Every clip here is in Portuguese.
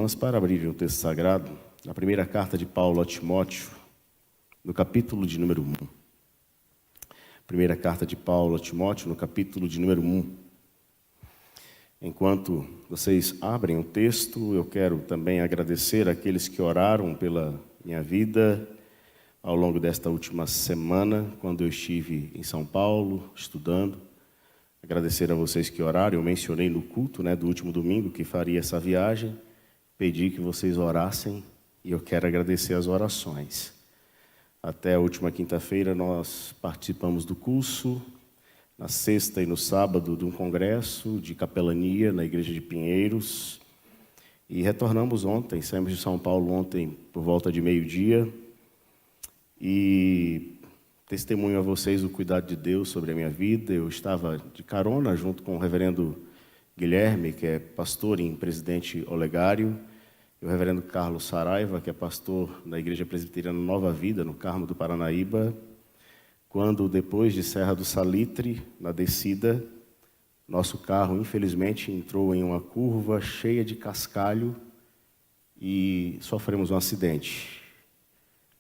irmãs para abrirem o texto sagrado, na primeira carta de Paulo a Timóteo, no capítulo de número 1. Primeira carta de Paulo a Timóteo, no capítulo de número 1. Enquanto vocês abrem o texto, eu quero também agradecer àqueles que oraram pela minha vida ao longo desta última semana, quando eu estive em São Paulo, estudando. Agradecer a vocês que oraram. Eu mencionei no culto do último domingo que faria essa viagem. Pedi que vocês orassem e eu quero agradecer as orações. Até a última quinta-feira nós participamos do curso, na sexta e no sábado de um congresso de capelania na igreja de Pinheiros. E retornamos ontem, saímos de São Paulo ontem por volta de meio-dia. E testemunho a vocês o cuidado de Deus sobre a minha vida. Eu estava de carona junto com o reverendo Guilherme, que é pastor em Presidente Olegário, e o reverendo Carlos Saraiva, que é pastor na Igreja Presbiteriana Nova Vida, no Carmo do Paranaíba, quando, depois de Serra do Salitre, na descida, nosso carro, infelizmente, entrou em uma curva cheia de cascalho e sofremos um acidente.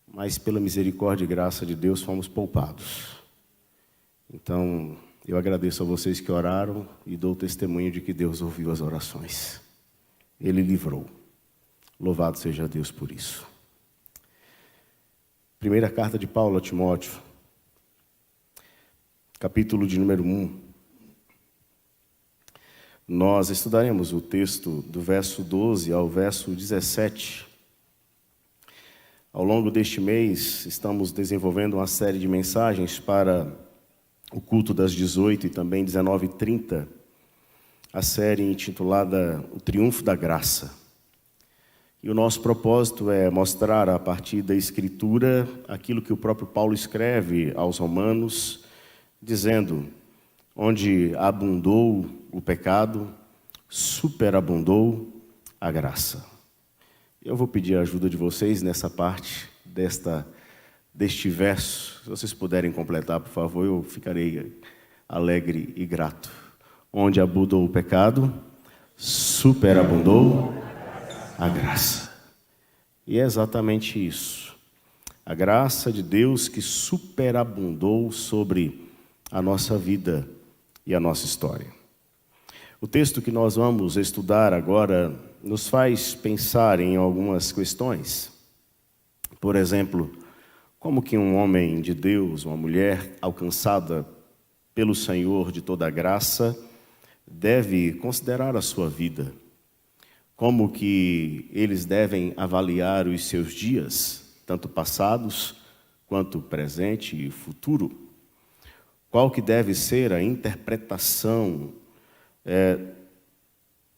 Mas, pela misericórdia e graça de Deus, fomos poupados. Então, eu agradeço a vocês que oraram e dou testemunho de que Deus ouviu as orações. Ele livrou. Louvado seja Deus por isso. Primeira carta de Paulo a Timóteo, capítulo de número 1. Nós estudaremos o texto do verso 12 ao verso 17. Ao longo deste mês, estamos desenvolvendo uma série de mensagens para o culto das 18 e também 19h30, a série intitulada O Triunfo da Graça. E o nosso propósito é mostrar, a partir da Escritura, aquilo que o próprio Paulo escreve aos Romanos, dizendo: onde abundou o pecado, superabundou a graça. Eu vou pedir a ajuda de vocês nessa parte deste verso. Se vocês puderem completar, por favor, eu ficarei alegre e grato. Onde abundou o pecado, superabundou a graça. E é exatamente isso. A graça de Deus que superabundou sobre a nossa vida e a nossa história. O texto que nós vamos estudar agora nos faz pensar em algumas questões. Por exemplo, como que um homem de Deus, uma mulher alcançada pelo Senhor de toda a graça, deve considerar a sua vida? Como que eles devem avaliar os seus dias, tanto passados quanto presente e futuro? Qual que deve ser a interpretação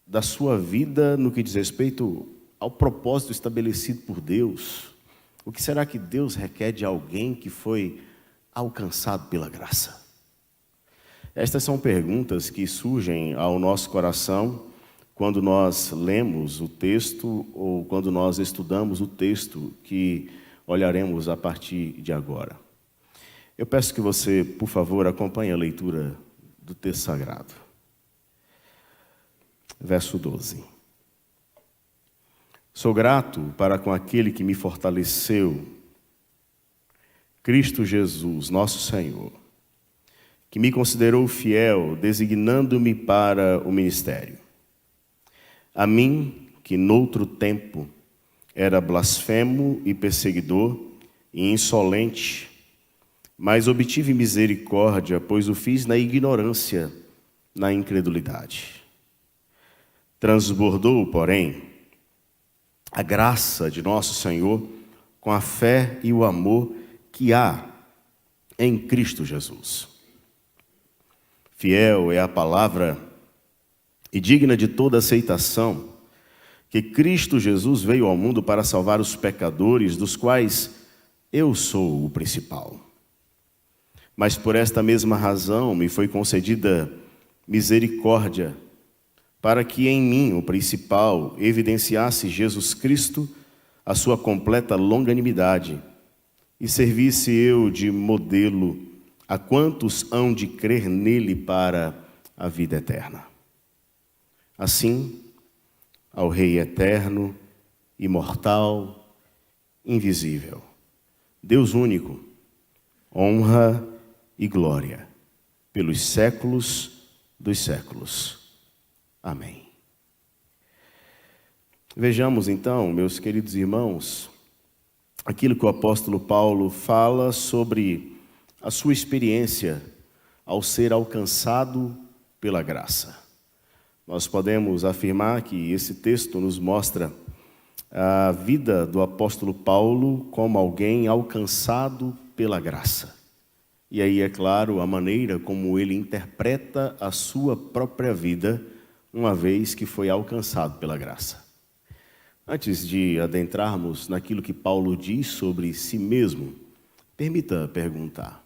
da sua vida no que diz respeito ao propósito estabelecido por Deus? O que será que Deus requer de alguém que foi alcançado pela graça? Estas são perguntas que surgem ao nosso coração quando nós lemos o texto ou quando nós estudamos o texto que olharemos a partir de agora. Eu peço que você, por favor, acompanhe a leitura do texto sagrado. Verso 12. Sou grato para com aquele que me fortaleceu, Cristo Jesus, nosso Senhor, que me considerou fiel, designando-me para o ministério. A mim, que noutro tempo era blasfemo e perseguidor e insolente, mas obtive misericórdia, pois o fiz na ignorância, na incredulidade. Transbordou, porém, a graça de nosso Senhor com a fé e o amor que há em Cristo Jesus. Fiel é a palavra e digna de toda aceitação que Cristo Jesus veio ao mundo para salvar os pecadores, dos quais eu sou o principal. Mas por esta mesma razão me foi concedida misericórdia, para que em mim, o principal, evidenciasse Jesus Cristo a sua completa longanimidade e servisse eu de modelo a quantos hão de crer nele para a vida eterna. Assim, ao Rei eterno, imortal, invisível, Deus único, honra e glória, pelos séculos dos séculos. Amém. Vejamos então, meus queridos irmãos, aquilo que o apóstolo Paulo fala sobre a sua experiência ao ser alcançado pela graça. Nós podemos afirmar que esse texto nos mostra a vida do apóstolo Paulo como alguém alcançado pela graça. E aí, é claro, a maneira como ele interpreta a sua própria vida, uma vez que foi alcançado pela graça. Antes de adentrarmos naquilo que Paulo diz sobre si mesmo, permita perguntar: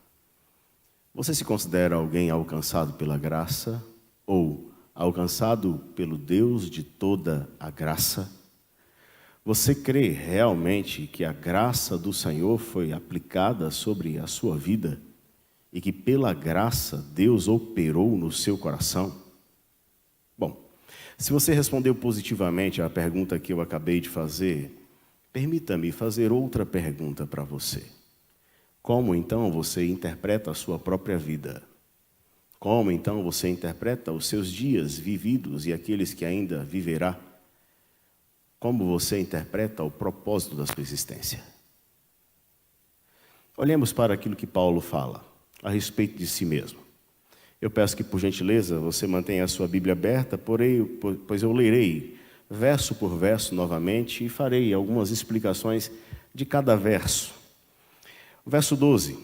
você se considera alguém alcançado pela graça ou alcançado pelo Deus de toda a graça? Você crê realmente que a graça do Senhor foi aplicada sobre a sua vida e que pela graça Deus operou no seu coração? Bom, se você respondeu positivamente à pergunta que eu acabei de fazer, permita-me fazer outra pergunta para você. Como então você interpreta a sua própria vida? Como então você interpreta os seus dias vividos e aqueles que ainda viverá? Como você interpreta o propósito da sua existência? Olhemos para aquilo que Paulo fala a respeito de si mesmo. Eu peço que, por gentileza, você mantenha a sua Bíblia aberta, pois eu lerei verso por verso novamente e farei algumas explicações de cada verso. O verso 12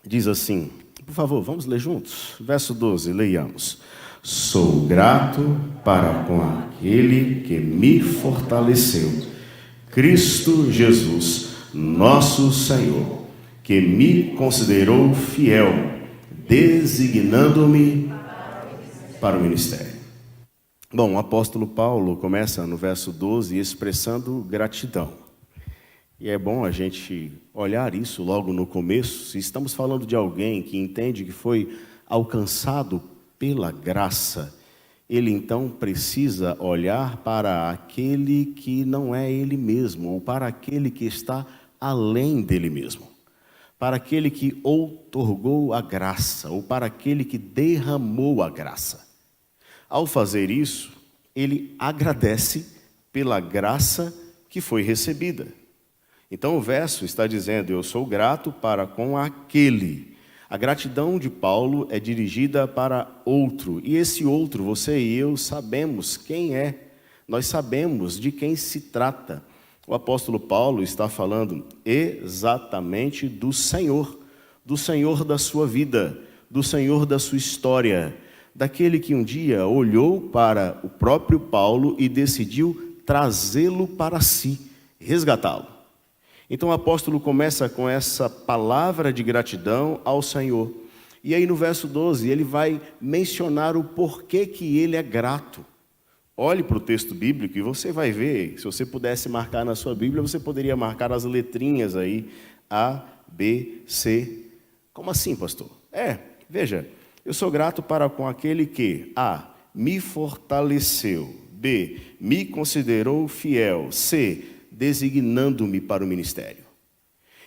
diz assim, por favor, vamos ler juntos? Verso 12, leiamos. Sou grato para com aquele que me fortaleceu, Cristo Jesus, nosso Senhor, que me considerou fiel, designando-me para o ministério. Bom, o apóstolo Paulo começa no verso 12 expressando gratidão. E é bom a gente olhar isso logo no começo. Se estamos falando de alguém que entende que foi alcançado pela graça, ele então precisa olhar para aquele que não é ele mesmo, ou para aquele que está além dele mesmo, para aquele que outorgou a graça, ou para aquele que derramou a graça. Ao fazer isso, ele agradece pela graça que foi recebida. Então o verso está dizendo, eu sou grato para com aquele. A gratidão de Paulo é dirigida para outro, e esse outro, você e eu sabemos quem é, nós sabemos de quem se trata. O apóstolo Paulo está falando exatamente do Senhor da sua vida, do Senhor da sua história, daquele que um dia olhou para o próprio Paulo e decidiu trazê-lo para si, resgatá-lo. Então o apóstolo começa com essa palavra de gratidão ao Senhor. E aí no verso 12 ele vai mencionar o porquê que ele é grato. Olhe para o texto bíblico e você vai ver, se você pudesse marcar na sua Bíblia, você poderia marcar as letrinhas aí, A, B, C. Como assim, pastor? Veja, eu sou grato para com aquele que A, me fortaleceu, B, me considerou fiel, C, designando-me para o ministério.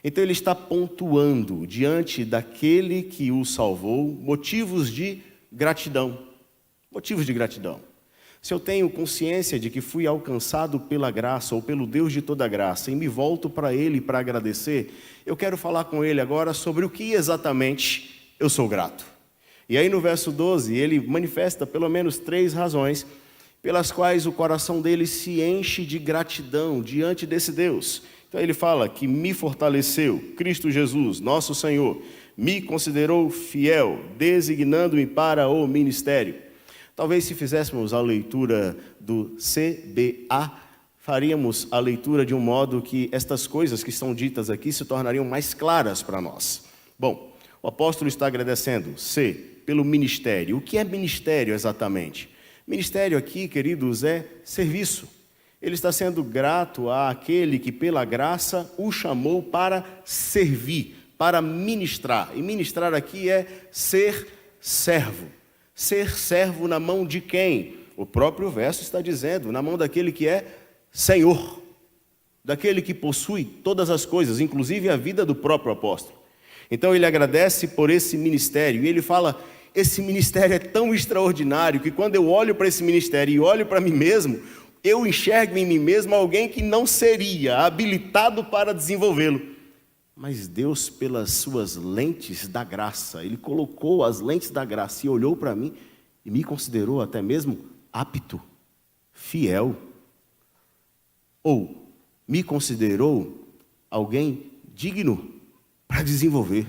Então ele está pontuando diante daquele que o salvou motivos de gratidão. Motivos de gratidão. Se eu tenho consciência de que fui alcançado pela graça ou pelo Deus de toda graça e me volto para Ele para agradecer, eu quero falar com Ele agora sobre o que exatamente eu sou grato. E aí no verso 12 ele manifesta pelo menos 3 razões pelas quais o coração dele se enche de gratidão diante desse Deus. Então ele fala que me fortaleceu, Cristo Jesus, nosso Senhor, me considerou fiel, designando-me para o ministério. Talvez se fizéssemos a leitura do CBA, faríamos a leitura de um modo que estas coisas que estão ditas aqui se tornariam mais claras para nós. Bom, o apóstolo está agradecendo, C, pelo ministério. O que é ministério exatamente? Ministério aqui, queridos, é serviço. Ele está sendo grato àquele que pela graça o chamou para servir, para ministrar. E ministrar aqui é ser servo. Ser servo na mão de quem? O próprio verso está dizendo, na mão daquele que é Senhor, daquele que possui todas as coisas, inclusive a vida do próprio apóstolo. Então ele agradece por esse ministério, e ele fala, esse ministério é tão extraordinário, que quando eu olho para esse ministério e olho para mim mesmo, eu enxergo em mim mesmo alguém que não seria habilitado para desenvolvê-lo. Mas Deus, pelas suas lentes da graça, Ele colocou as lentes da graça e olhou para mim e me considerou até mesmo apto, fiel, ou me considerou alguém digno para desenvolver.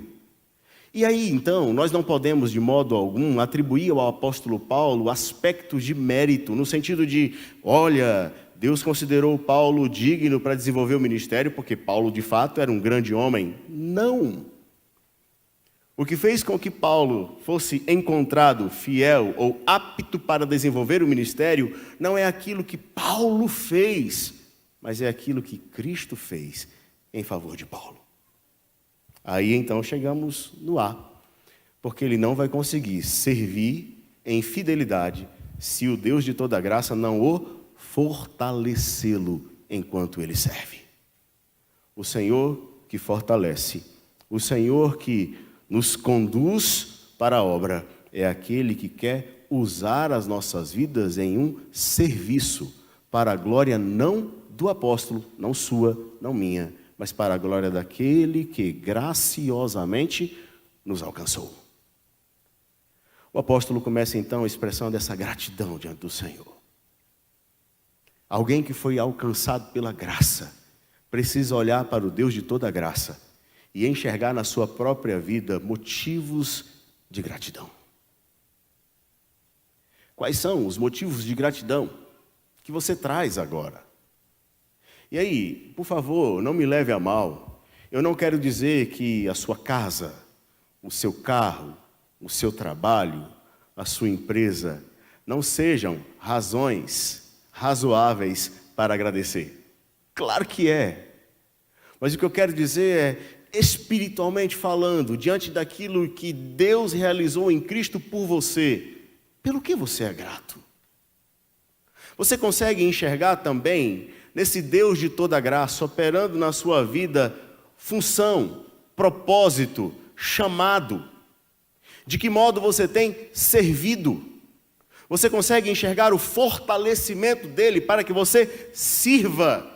E aí, então, nós não podemos, de modo algum, atribuir ao apóstolo Paulo aspectos de mérito, no sentido de, olha, Deus considerou Paulo digno para desenvolver o ministério, porque Paulo, de fato, era um grande homem. Não! O que fez com que Paulo fosse encontrado fiel ou apto para desenvolver o ministério, não é aquilo que Paulo fez, mas é aquilo que Cristo fez em favor de Paulo. Aí então chegamos no A, porque ele não vai conseguir servir em fidelidade se o Deus de toda graça não o fortalecê-lo enquanto ele serve. O Senhor que fortalece, o Senhor que nos conduz para a obra, é aquele que quer usar as nossas vidas em um serviço, para a glória não do apóstolo, não sua, não minha, mas para a glória daquele que graciosamente nos alcançou. O apóstolo começa então expressando essa gratidão diante do Senhor. Alguém que foi alcançado pela graça, precisa olhar para o Deus de toda a graça e enxergar na sua própria vida motivos de gratidão. Quais são os motivos de gratidão que você traz agora? E aí, por favor, não me leve a mal. Eu não quero dizer que a sua casa, o seu carro, o seu trabalho, a sua empresa, não sejam razões razoáveis para agradecer. Claro que é. Mas o que eu quero dizer é, espiritualmente falando, diante daquilo que Deus realizou em Cristo por você, pelo que você é grato? Você consegue enxergar também nesse Deus de toda graça, operando na sua vida, função, propósito, chamado? De que modo você tem servido? Você consegue enxergar o fortalecimento dele para que você sirva?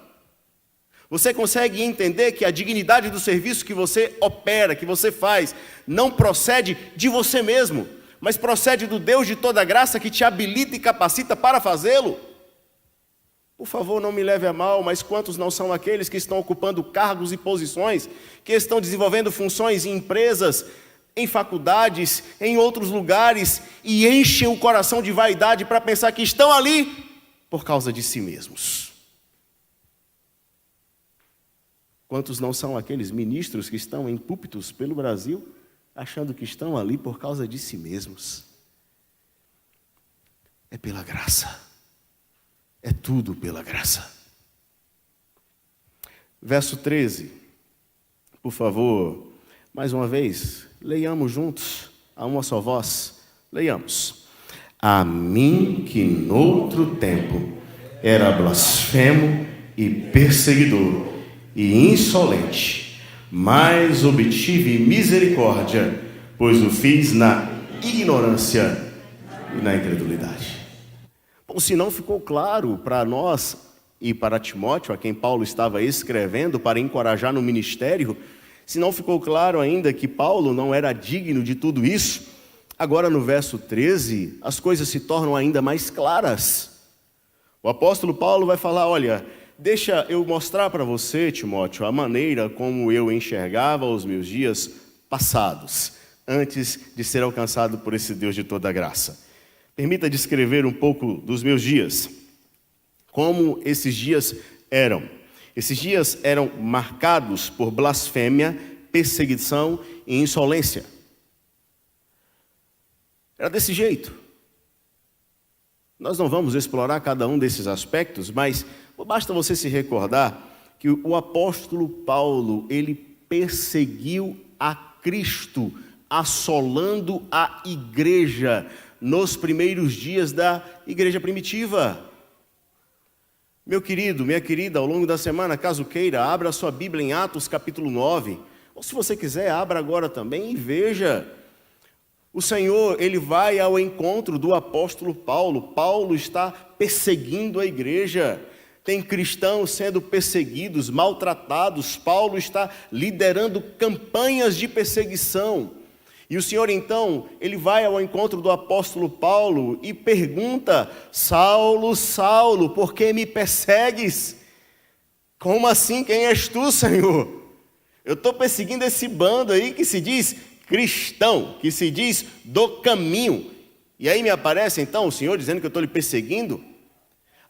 Você consegue entender que a dignidade do serviço que você opera, que você faz, não procede de você mesmo, mas procede do Deus de toda graça que te habilita e capacita para fazê-lo? Por favor, não me leve a mal, mas quantos não são aqueles que estão ocupando cargos e posições, que estão desenvolvendo funções em empresas, em faculdades, em outros lugares, e enchem o coração de vaidade para pensar que estão ali por causa de si mesmos? Quantos não são aqueles ministros que estão em púlpitos pelo Brasil, achando que estão ali por causa de si mesmos? É pela graça. É tudo pela graça. Verso 13. Por favor, mais uma vez, leiamos juntos, a uma só voz. Leiamos. A mim que noutro tempo era blasfemo e perseguidor e insolente, mas obtive misericórdia, pois o fiz na ignorância e na incredulidade. Bom, se não ficou claro para nós e para Timóteo, a quem Paulo estava escrevendo para encorajar no ministério, se não ficou claro ainda que Paulo não era digno de tudo isso, agora no verso 13, as coisas se tornam ainda mais claras. O apóstolo Paulo vai falar, olha, deixa eu mostrar para você, Timóteo, a maneira como eu enxergava os meus dias passados, antes de ser alcançado por esse Deus de toda graça. Permita descrever um pouco dos meus dias, como esses dias eram. Esses dias eram marcados por blasfêmia, perseguição e insolência. Era desse jeito. Nós não vamos explorar cada um desses aspectos, mas basta você se recordar que o apóstolo Paulo, ele perseguiu a Cristo, assolando a igreja nos primeiros dias da igreja primitiva. Meu querido, minha querida, ao longo da semana, caso queira, abra a sua Bíblia em Atos capítulo 9, ou se você quiser, abra agora também e veja. O Senhor, Ele vai ao encontro do apóstolo Paulo. Paulo está perseguindo a igreja. Tem cristãos sendo perseguidos, maltratados. Paulo está liderando campanhas de perseguição. E o Senhor, então, Ele vai ao encontro do apóstolo Paulo e pergunta: Saulo, Saulo, por que me persegues? Como assim? Quem és tu, Senhor? Eu estou perseguindo esse bando aí que se diz cristão, que se diz do caminho. E aí me aparece então o Senhor dizendo que eu estou lhe perseguindo.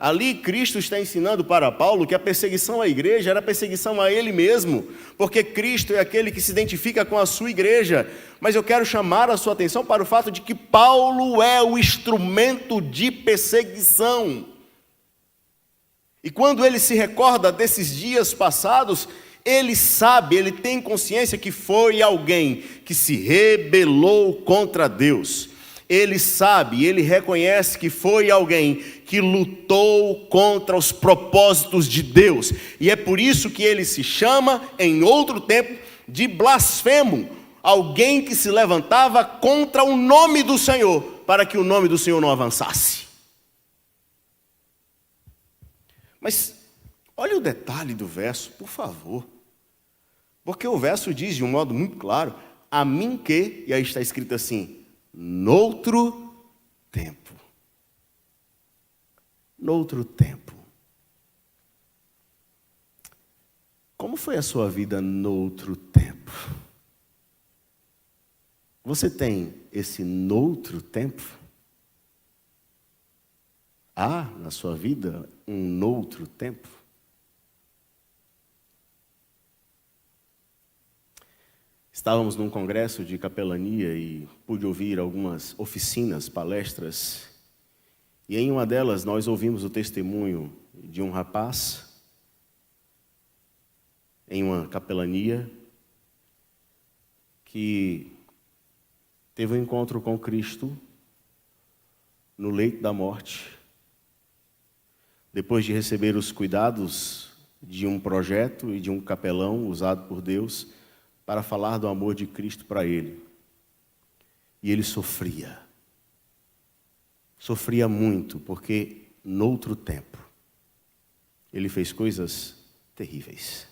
Ali Cristo está ensinando para Paulo que a perseguição à igreja era perseguição a ele mesmo, porque Cristo é aquele que se identifica com a sua igreja. Mas eu quero chamar a sua atenção para o fato de que Paulo é o instrumento de perseguição. E quando ele se recorda desses dias passados, ele sabe, ele tem consciência que foi alguém que se rebelou contra Deus. Ele sabe, ele reconhece que foi alguém que lutou contra os propósitos de Deus. E é por isso que ele se chama, em outro tempo, de blasfemo. Alguém que se levantava contra o nome do Senhor, para que o nome do Senhor não avançasse. Mas olha o detalhe do verso, por favor. Porque o verso diz de um modo muito claro: a mim que, e aí está escrito assim, noutro tempo. Noutro tempo. Como foi a sua vida noutro tempo? Você tem esse noutro tempo? Há na sua vida um noutro tempo? Estávamos num congresso de capelania e pude ouvir algumas oficinas, palestras. E em uma delas nós ouvimos o testemunho de um rapaz em uma capelania que teve um encontro com Cristo no leito da morte, depois de receber os cuidados de um projeto e de um capelão usado por Deus para falar do amor de Cristo para ele. E ele sofria. Sofria muito, porque noutro tempo ele fez coisas terríveis.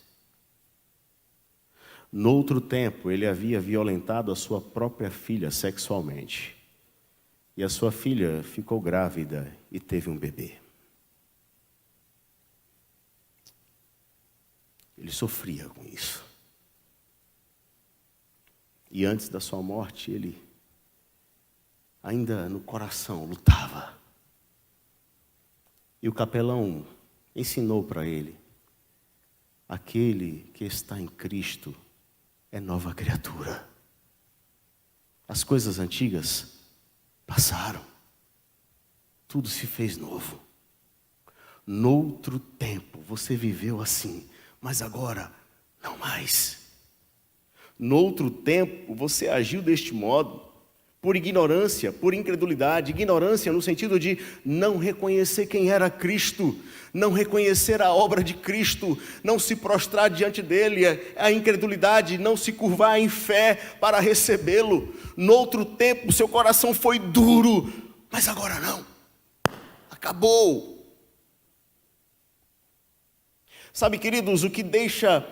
Noutro tempo ele havia violentado a sua própria filha sexualmente. E a sua filha ficou grávida e teve um bebê. Ele sofria com isso. E antes da sua morte, ele ainda no coração lutava. E o capelão ensinou para ele: aquele que está em Cristo é nova criatura. As coisas antigas passaram. Tudo se fez novo. Noutro tempo você viveu assim, mas agora não mais. Noutro tempo, você agiu deste modo, por ignorância, por incredulidade. Ignorância no sentido de não reconhecer quem era Cristo, não reconhecer a obra de Cristo, não se prostrar diante dele. A incredulidade, não se curvar em fé para recebê-lo. Noutro tempo, seu coração foi duro, mas agora não. Acabou. Sabe, queridos, o que deixa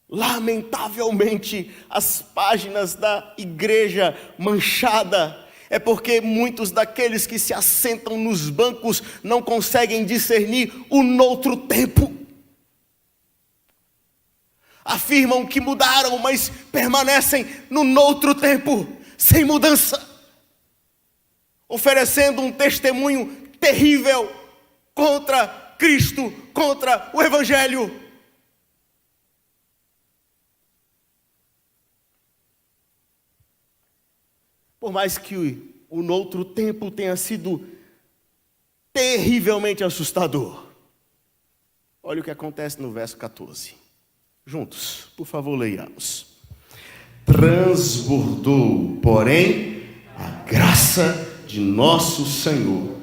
lamentavelmente as páginas da igreja manchada é porque muitos daqueles que se assentam nos bancos não conseguem discernir o noutro tempo. Afirmam que mudaram, mas permanecem no noutro tempo, sem mudança, oferecendo um testemunho terrível contra Cristo, contra o Evangelho. Por mais que o noutro tempo tenha sido terrivelmente assustador, olha o que acontece no verso 14. Juntos, por favor, leiamos. Transbordou, porém, a graça de nosso Senhor,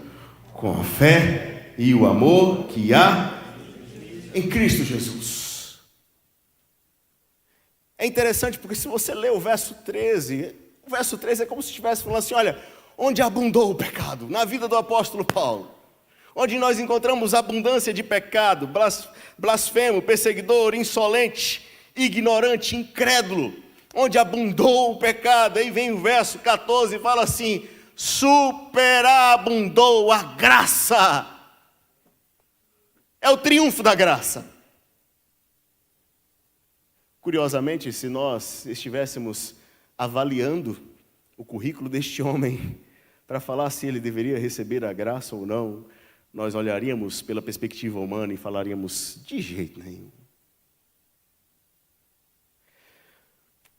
com a fé e o amor que há em Cristo Jesus. É interessante porque se você ler o verso 13 é como se estivesse falando assim, olha, onde abundou o pecado? Na vida do apóstolo Paulo. Onde nós encontramos abundância de pecado, blasfemo, perseguidor, insolente, ignorante, incrédulo. Onde abundou o pecado. Aí vem o verso 14 e fala assim, superabundou a graça. É o triunfo da graça. Curiosamente, se nós estivéssemos avaliando o currículo deste homem para falar se ele deveria receber a graça ou não, nós olharíamos pela perspectiva humana e falaríamos, de jeito nenhum.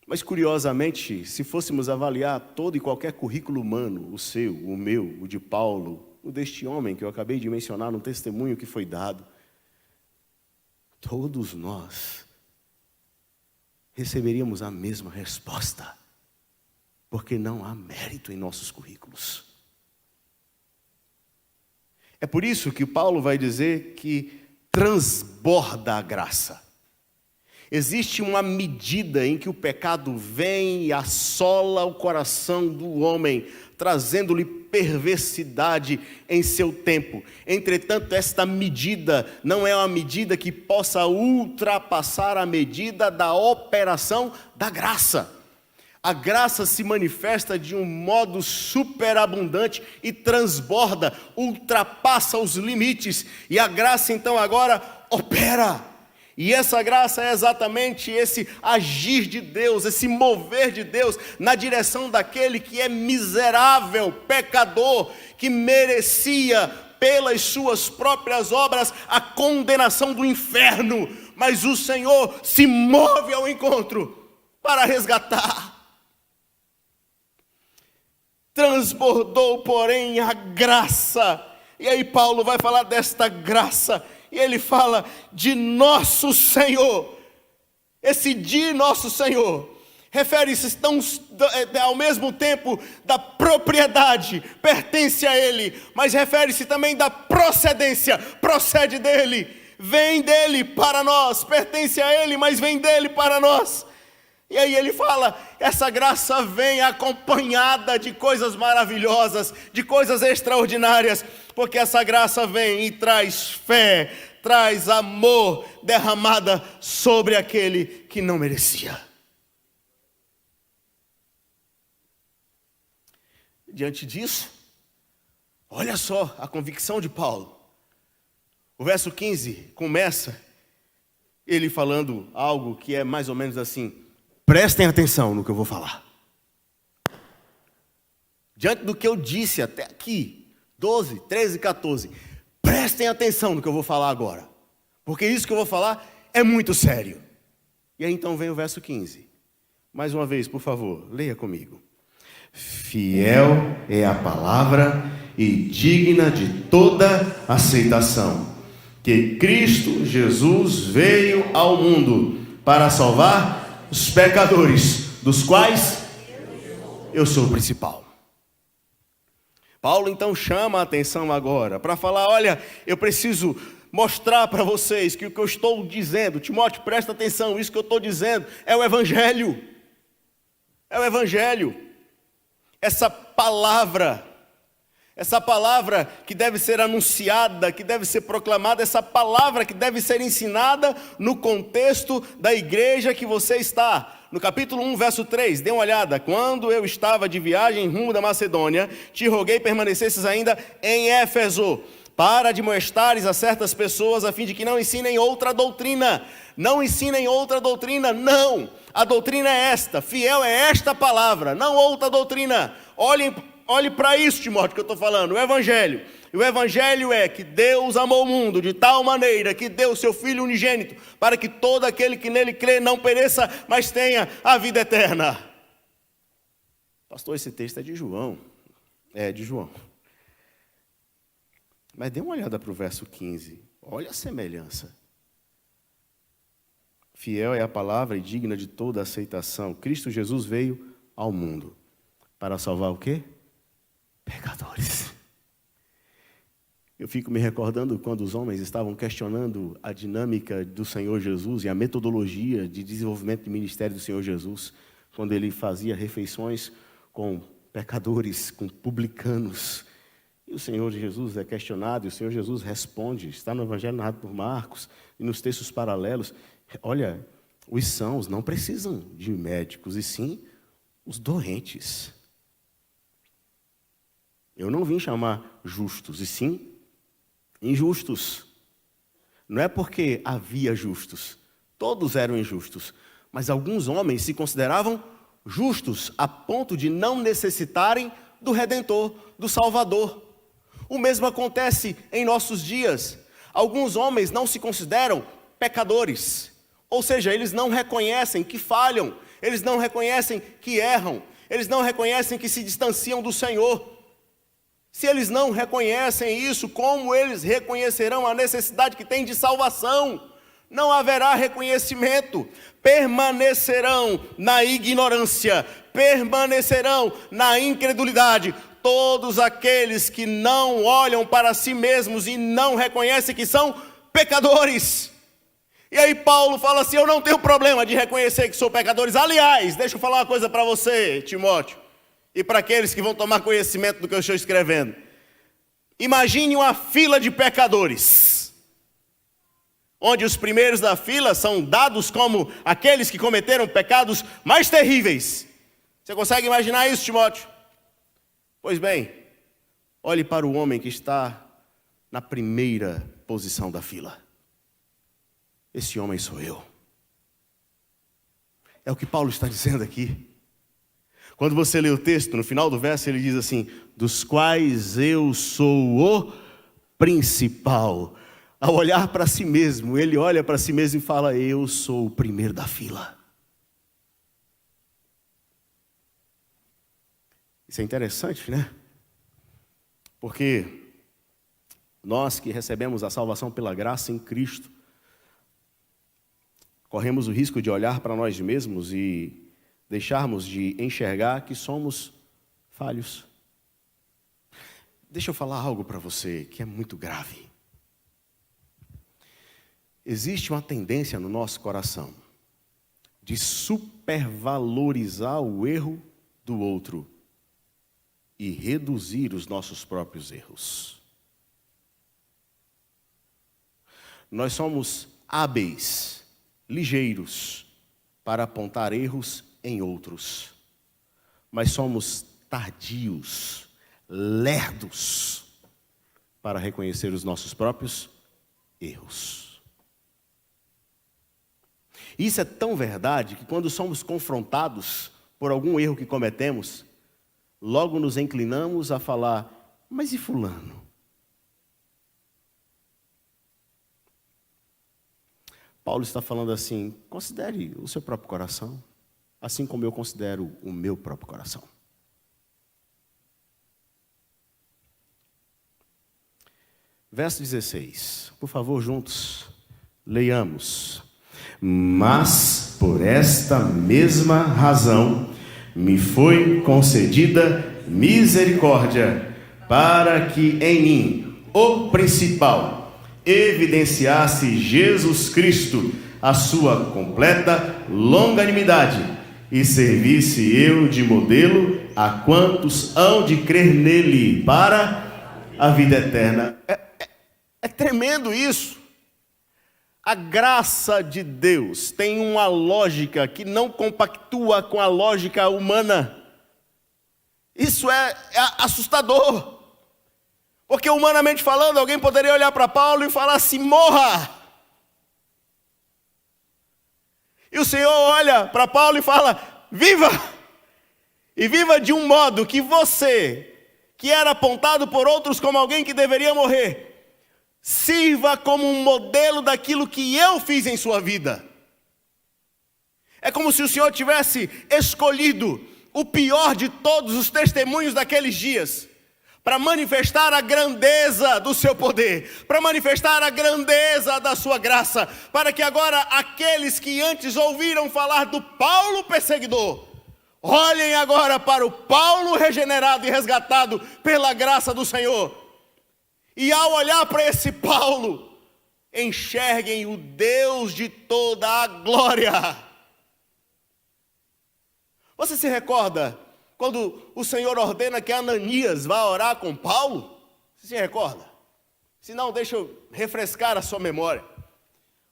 Mas curiosamente, se fôssemos avaliar todo e qualquer currículo humano, o seu, o meu, o de Paulo, o deste homem que eu acabei de mencionar no testemunho que foi dado, todos nós receberíamos a mesma resposta, porque não há mérito em nossos currículos. É por isso que Paulo vai dizer que transborda a graça. Existe uma medida em que o pecado vem e assola o coração do homem, trazendo-lhe perversidade em seu tempo. Entretanto, esta medida não é uma medida que possa ultrapassar a medida da operação da graça. A graça se manifesta de um modo superabundante e transborda, ultrapassa os limites. E a graça então agora opera. E essa graça é exatamente esse agir de Deus, esse mover de Deus na direção daquele que é miserável, pecador, que merecia pelas suas próprias obras a condenação do inferno. Mas o Senhor se move ao encontro para resgatar. Transbordou, porém, a graça. E aí Paulo vai falar desta graça. E ele fala de nosso Senhor. Esse de nosso Senhor refere-se ao mesmo tempo da propriedade, pertence a Ele, mas refere-se também da procedência, procede dEle, vem dEle para nós, pertence a Ele, mas vem dEle para nós. E aí ele fala, essa graça vem acompanhada de coisas maravilhosas, de coisas extraordinárias, porque essa graça vem e traz fé, traz amor derramada sobre aquele que não merecia. Diante disso, olha só a convicção de Paulo. O verso 15 começa ele falando algo que é mais ou menos assim, prestem atenção no que eu vou falar. Diante do que eu disse até aqui, 12, 13, 14, prestem atenção no que eu vou falar agora. Porque isso que eu vou falar é muito sério. E aí então vem o verso 15. Mais uma vez, por favor, leia comigo. Fiel é a palavra e digna de toda aceitação, que Cristo Jesus veio ao mundo para salvar os pecadores, dos quais eu sou o principal. Paulo então chama a atenção agora para falar, olha, eu preciso mostrar para vocês que o que eu estou dizendo, Timóteo, presta atenção, isso que eu estou dizendo é o Evangelho. É o Evangelho. Essa palavra que deve ser anunciada, que deve ser proclamada, essa palavra que deve ser ensinada no contexto da igreja que você está. No capítulo 1, verso 3, dê uma olhada. Quando eu estava de viagem rumo da Macedônia, te roguei permanecesses ainda em Éfeso, para admoestares a certas pessoas, a fim de que não ensinem outra doutrina. Não ensinem outra doutrina, não. A doutrina é esta, fiel é esta palavra, não outra doutrina. Olhe para isso, Timóteo, que eu estou falando, o Evangelho. E o Evangelho é que Deus amou o mundo de tal maneira que deu o seu Filho unigênito, para que todo aquele que nele crê não pereça, mas tenha a vida eterna. Pastor, esse texto é de João. É, de João. Mas dê uma olhada para o verso 15. Olha a semelhança. Fiel é a palavra e digna de toda aceitação. Cristo Jesus veio ao mundo para salvar o quê? pecadores. Eu fico me recordando quando os homens estavam questionando a dinâmica do Senhor Jesus e a metodologia de desenvolvimento do ministério do Senhor Jesus, quando ele fazia refeições com pecadores, com publicanos. E o Senhor Jesus é questionado, e o Senhor Jesus responde, está no Evangelho narrado por Marcos, e nos textos paralelos. Olha, os sãos não precisam de médicos, e sim os doentes. Eu não vim chamar justos, e sim injustos. Não é porque havia justos, todos eram injustos, mas alguns homens se consideravam justos a ponto de não necessitarem do Redentor, do Salvador. O mesmo acontece em nossos dias. Alguns homens não se consideram pecadores, ou seja, eles não reconhecem que falham, eles não reconhecem que erram, eles não reconhecem que se distanciam do Senhor. Se eles não reconhecem isso, como eles reconhecerão a necessidade que têm de salvação? Não haverá reconhecimento, permanecerão na ignorância, permanecerão na incredulidade. Todos aqueles que não olham para si mesmos e não reconhecem que são pecadores. E aí Paulo fala assim, eu não tenho problema de reconhecer que sou pecadores. Aliás, deixa eu falar uma coisa para você, Timóteo, e para aqueles que vão tomar conhecimento do que eu estou escrevendo. Imagine uma fila de pecadores, onde os primeiros da fila são dados como aqueles que cometeram pecados mais terríveis. Você consegue imaginar isso, Timóteo? Pois bem, olhe para o homem que está na primeira posição da fila. Esse homem sou eu. É o que Paulo está dizendo aqui. Quando você lê o texto, no final do verso, ele diz assim, dos quais eu sou o principal. Ao olhar para si mesmo, ele olha para si mesmo e fala, eu sou o primeiro da fila. Isso é interessante, né? Porque nós que recebemos a salvação pela graça em Cristo, corremos o risco de olhar para nós mesmos e deixarmos de enxergar que somos falhos. Deixa eu falar algo para você que é muito grave. Existe uma tendência no nosso coração de supervalorizar o erro do outro e reduzir os nossos próprios erros. Nós somos hábeis, ligeiros, para apontar erros em outros, mas somos tardios, lerdos, para reconhecer os nossos próprios erros. Isso é tão verdade que quando somos confrontados por algum erro que cometemos, logo nos inclinamos a falar, mas e fulano? Paulo está falando assim, considere o seu próprio coração, assim como eu considero o meu próprio coração. Verso 16, por favor, juntos, leiamos. Mas por esta mesma razão me foi concedida misericórdia, para que em mim, o principal, evidenciasse Jesus Cristo, a sua completa longanimidade, e servisse eu de modelo a quantos hão de crer nele para a vida eterna. É tremendo isso. A graça de Deus tem uma lógica que não compactua com a lógica humana. Isso é assustador. Porque humanamente falando, alguém poderia olhar para Paulo e falar assim, morra. E o Senhor olha para Paulo e fala, viva. E viva de um modo que você, que era apontado por outros como alguém que deveria morrer, sirva como um modelo daquilo que eu fiz em sua vida. É como se o Senhor tivesse escolhido o pior de todos os testemunhos daqueles dias, para manifestar a grandeza do seu poder, para manifestar a grandeza da sua graça, para que agora aqueles que antes ouviram falar do Paulo perseguidor, Olhem agora para o Paulo regenerado e resgatado pela graça do Senhor. E ao olhar para esse Paulo, enxerguem o Deus de toda a glória. Você se recorda quando o Senhor ordena que Ananias vá orar com Paulo? Você se recorda? Se não, deixa eu refrescar a sua memória.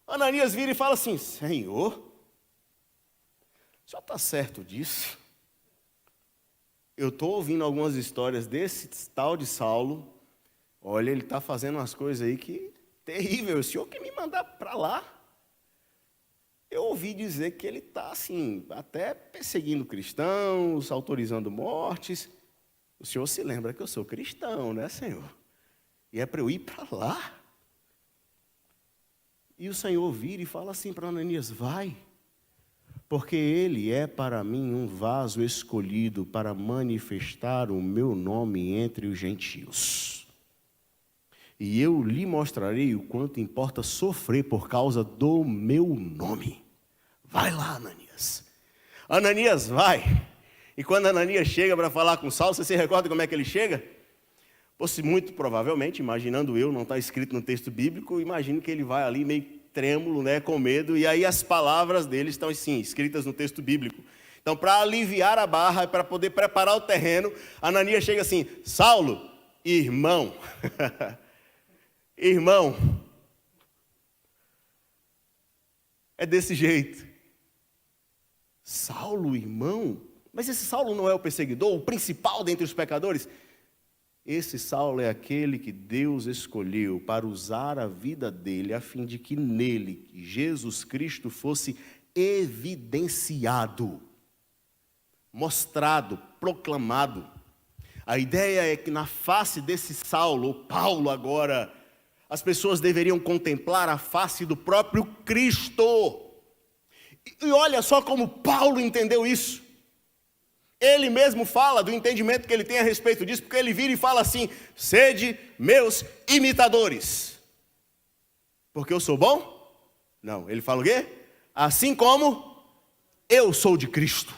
Ananias vira e fala assim: Senhor, o senhor está certo disso? Eu estou ouvindo algumas histórias desse tal de Saulo. Olha, ele está fazendo umas coisas aí que terrível. O senhor que me mandar para lá. Eu ouvi dizer que ele está assim, até perseguindo cristãos, autorizando mortes. O senhor se lembra que eu sou cristão, né, Senhor? E é para eu ir para lá. E o Senhor vira e fala assim para Ananias: vai, porque ele é para mim um vaso escolhido para manifestar o meu nome entre os gentios. E eu lhe mostrarei o quanto importa sofrer por causa do meu nome. Vai lá, Ananias. Ananias vai. E quando Ananias chega para falar com Saulo, você se recorda como é que ele chega? Pois muito provavelmente, imaginando eu, não está escrito no texto bíblico, imagino que ele vai ali meio trêmulo, né, com medo, e aí as palavras dele estão assim, escritas no texto bíblico. Então, para aliviar a barra, para poder preparar o terreno, Ananias chega assim: Saulo, irmão, irmão, é desse jeito. Saulo, irmão? Mas esse Saulo não é o perseguidor, o principal dentre os pecadores? Esse Saulo é aquele que Deus escolheu para usar a vida dele, a fim de que nele, Jesus Cristo, fosse evidenciado, mostrado, proclamado. A ideia é que na face desse Saulo, ou Paulo agora, as pessoas deveriam contemplar a face do próprio Cristo. E olha só como Paulo entendeu isso. Ele mesmo fala do entendimento que ele tem a respeito disso, porque ele vira e fala assim: sede meus imitadores. Porque eu sou bom? Não, ele fala o quê? Assim como eu sou de Cristo.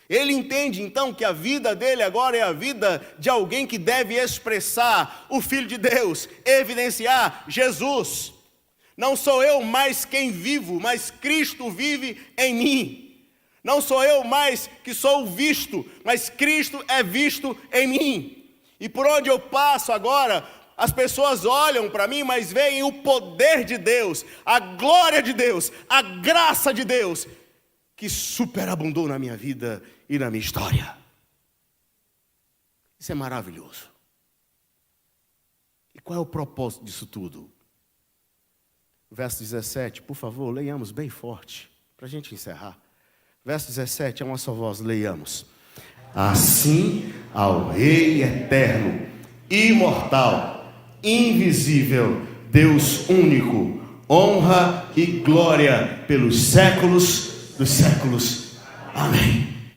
Ele entende então que a vida dele agora é a vida de alguém que deve expressar o Filho de Deus, evidenciar Jesus. Não sou eu mais quem vivo, mas Cristo vive em mim. Não sou eu mais que sou visto, mas Cristo é visto em mim. E por onde eu passo agora, as pessoas olham para mim, mas veem o poder de Deus, a glória de Deus, a graça de Deus, que superabundou na minha vida e na minha história. Isso é maravilhoso. E qual é o propósito disso tudo? Verso 17, por favor, leiamos bem forte, para a gente encerrar. Verso 17, é uma só voz, leiamos. Assim ao Rei eterno, imortal, invisível, Deus único, honra e glória pelos séculos dos séculos. Amém.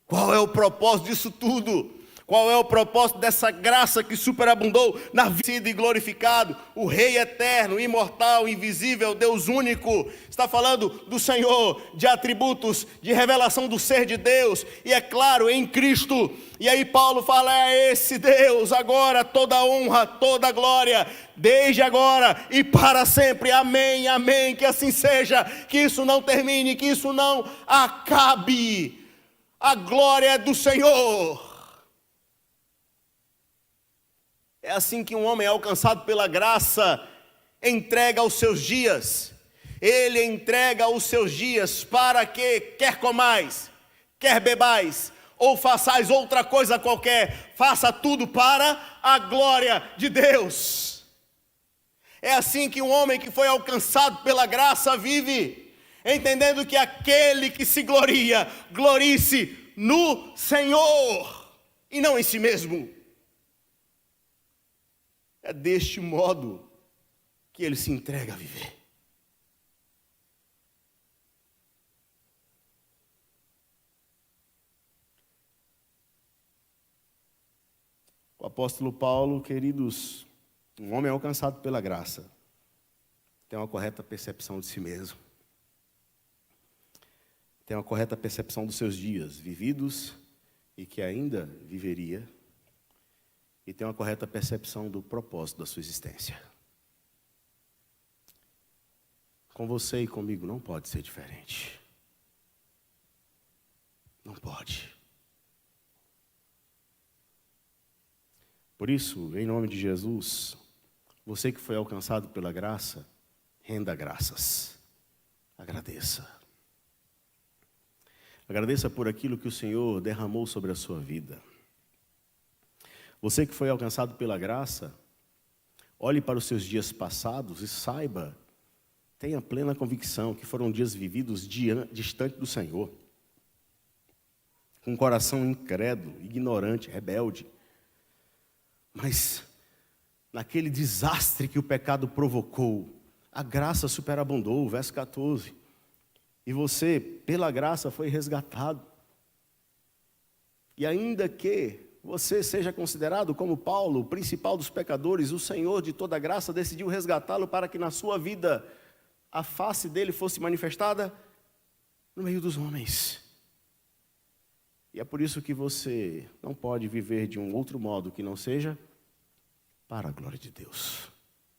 Qual é o propósito disso tudo? Qual é o propósito dessa graça que superabundou na vida e glorificado? O Rei eterno, imortal, invisível, Deus único. Está falando do Senhor, de atributos, de revelação do ser de Deus. E é claro, em Cristo. E aí Paulo fala: é esse Deus, agora toda honra, toda glória, desde agora e para sempre. Amém, amém, que assim seja. Que isso não termine, que isso não acabe. A glória é do Senhor. É assim que um homem alcançado pela graça entrega os seus dias. Ele entrega os seus dias para que quer comais, quer bebais, ou façais outra coisa qualquer, faça tudo para a glória de Deus. É assim que um homem que foi alcançado pela graça vive, entendendo que aquele que se gloria, glorie-se no Senhor e não em si mesmo. É deste modo que ele se entrega a viver. O apóstolo Paulo, queridos, um homem alcançado pela graça, tem uma correta percepção de si mesmo. tem uma correta percepção dos seus dias vividos e que ainda viveria, e tem uma correta percepção do propósito da sua existência. Com você e comigo não pode ser diferente. Não pode. Por isso, em nome de Jesus, você que foi alcançado pela graça, renda graças. Agradeça. Agradeça por aquilo que o Senhor derramou sobre a sua vida. Você que foi alcançado pela graça, olhe para os seus dias passados e saiba, tenha plena convicção que foram dias vividos distante do Senhor, com um coração incrédulo, ignorante, rebelde. Mas, naquele desastre que o pecado provocou, a graça superabundou, verso 14. E você, pela graça, foi resgatado. E ainda que você seja considerado como Paulo, o principal dos pecadores, o Senhor de toda graça decidiu resgatá-lo para que na sua vida a face dele fosse manifestada no meio dos homens. E é por isso que você não pode viver de um outro modo que não seja para a glória de Deus.